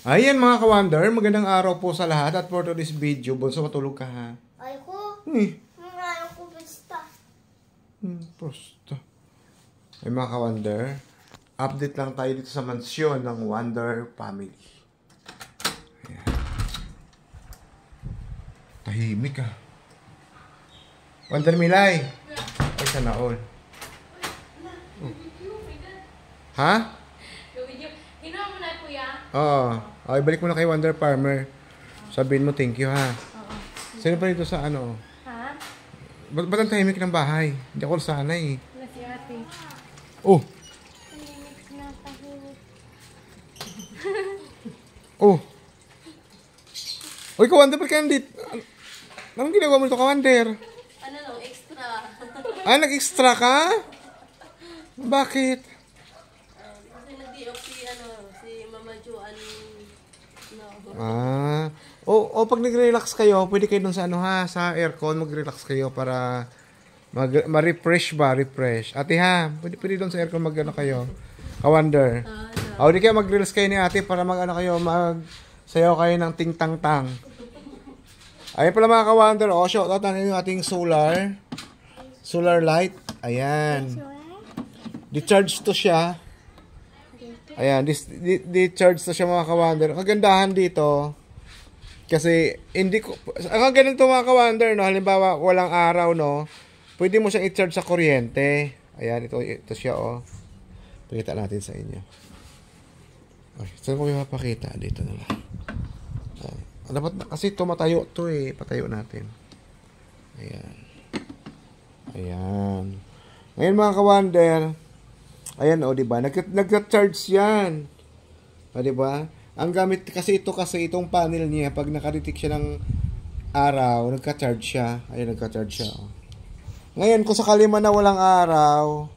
Ayan mga ka-wonder, magandang araw po sa lahat at for today's video, Bonso matulog ka ha? Ayoko. Ayoko basta. Prosto. Ay mga ka-wonder, update lang tayo dito sa mansyon ng Wonder Family. Ayan. Tahimik ah. Wonder Milay. Ay sana all. Ha? Ginawa mo na kuya? Oo. Okay, balik mo na kay Wonder Farmer. Sabihin mo thank you ha. Sino pa dito sa ano? Ha? Ba't ang tahimik ng bahay? Hindi ako sanay. Wala si ate. Oh! Tahimik na tahimik. Oh! Uy, Kawander, ba't ka nandito? Anong ginagawa mo ito, Kawander? Ano lang, extra. Ah, nag-extra ka? Bakit? Kasi nag-di-off si Mama Joan. No. Ah. O pag nag-relax kayo, pwede kayo dun sa ano ha, sa aircon, mag-relax kayo para ma-refresh ba, refresh. Ate ha, pwede dun sa aircon mag-ano kayo. Kawander. O, di kayo mag-relax kayo ni ate para mag-ano kayo, mag-sayaw kayo ng ting-tang-tang. Ayan pala mga Kawander, o, shout out natin yung ating solar light. Ayan. Di-charge to siya. Ayan, di-charge to siya mga Kawander. Kagandahan dito, kasi hindi ko, ang ganito mga Kawander, no, halimbawa walang araw, no, pwede mo siyang i-charge sa kuryente. Ayan, ito siya, oh. Pakita natin sa inyo. Ay, saan ko mapakita? Dito na lang. Dapat kasi tumatayo to eh. Patayo natin. Ayan. Ayan. Ngayon mga Kawander, ayan o, diba? Nag-charge yan. O, diba? Ang gamit kasi itong panel niya, pag nakaritik siya ng araw, nagka-charge siya. Ayan, nagka-charge siya. O. Ngayon, kung sakali man na walang araw,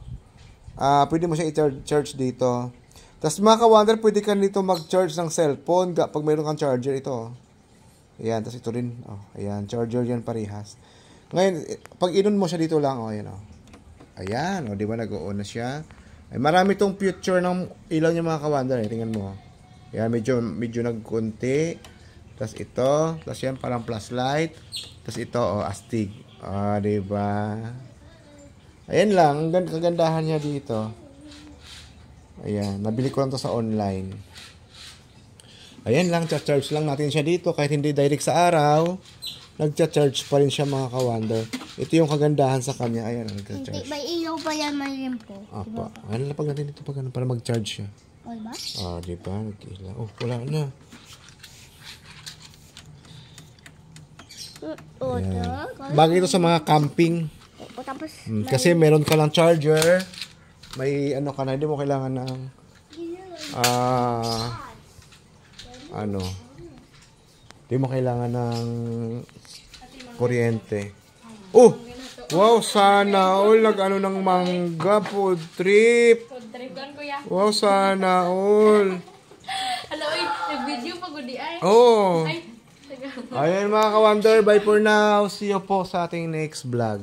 pwede mo siya i-charge dito. Tapos mga Kawander, pwede ka dito mag-charge ng cellphone pag mayroon kang charger ito. Ayan, tapos ito rin. Oh, ayan, charger yan parehas. Ngayon, pag inon mo siya dito lang, oh, ayan, oh. Ayan, oh, di ba nag-on na siya? Ay, marami tong future ng ilaw niya mga Kawander. Eh. Tingnan mo. Ayan, medyo nagkunti. Tapos ito, tapos yan parang flashlight. Tapos ito, oh, astig. Ah, di ba? Ayan lang, ang kagandahan niya dito. Ayan, nabili ko lang to sa online. Ayan lang, charge lang natin siya dito. Kahit hindi direct sa araw, nagcha-charge pa rin siya mga Kawander. Ito yung kagandahan sa kanya. Ayan, nagcha-charge. May ilaw pa yan, may limpo. Apa. Ayan, lapag natin ito para mag-charge siya. O, diba? Ah, diba? Nag-ilaw. Oh, wala na. Ayan. Bagay ito sa mga camping. O, tapos, kasi meron ka lang charger. May ano ka na, hindi mo kailangan ng hindi mo kailangan ng kuryente. Oh! Wow, sana all nag-ano ng mangga food trip. food trip doon, kuya. Wow, sana all. Hello, nag-video pa gudi ay. Oh. Ay, Ayan mga Kawander, bye for now. See you po sa ating next vlog.